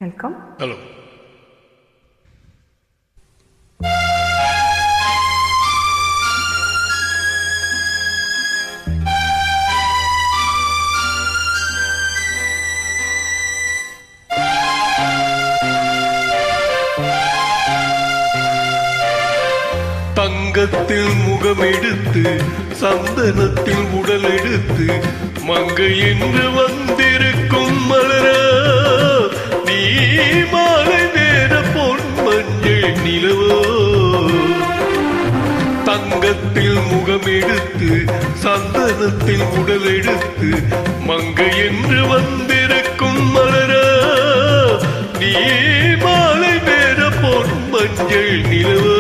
Welcome. Hello. தங்கத்தில் முகமெடுத்து சந்தனத்தில் உடல் எடுத்து மங்கை என்று வந்திருக்கும் மலர நீ மாலை நேர பொன் மஞ்சள் நிலவோ. தங்கத்தில் முகமெடுத்து சந்தனத்தில் உடல் எடுத்து மங்கை என்று வந்திருக்கும் மலர நீ மாலை நேர பொன் மஞ்சள் நிலவோ.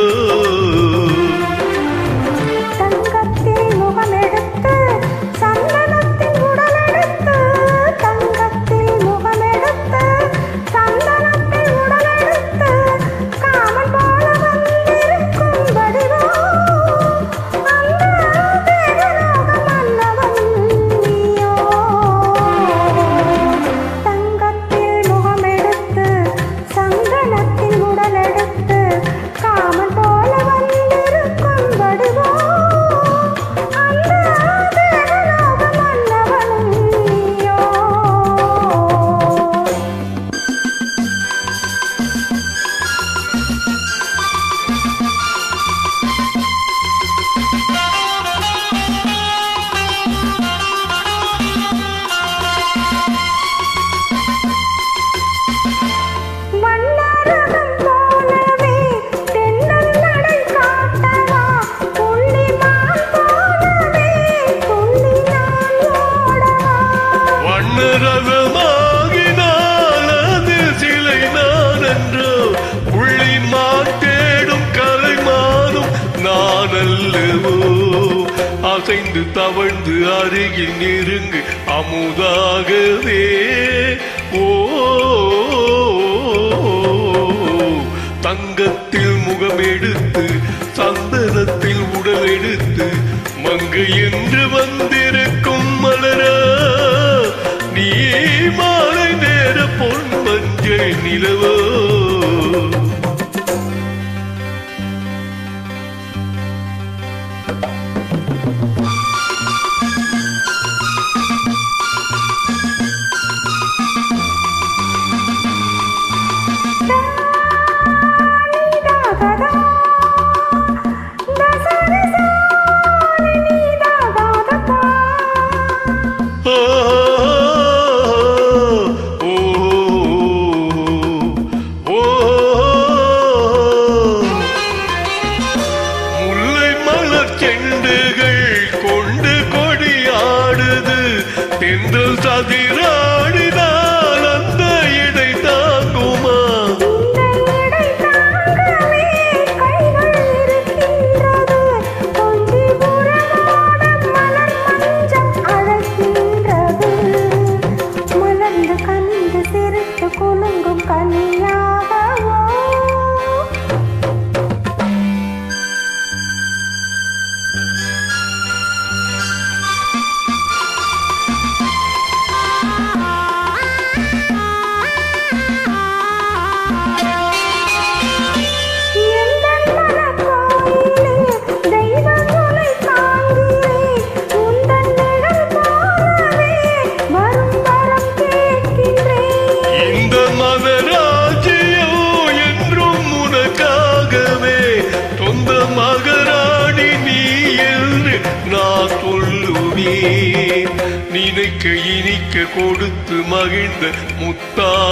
அசைந்து தவழ்ந்து அருகில் நெருங்கு அமுதாகவே. ஓ தங்கத்தில் முகமெடுத்து சந்தனத்தில் உடல் எடுத்து மங்கை என்று வந்திருக்கும் மலர நீ மாலை நேர பொன் மஞ்சள் நிலவோ. தென்றல் சதிராடினால் அந்த இடை தாங்குமா? மலர்ந்து கண்டு சிரித்து குலுங்கும் கனியாகவோ. மகராணி நீ என்று நான் சொல்லுவேன். நினைக்க இனிக்க கொடுத்து மகிழ்ந்த முத்தா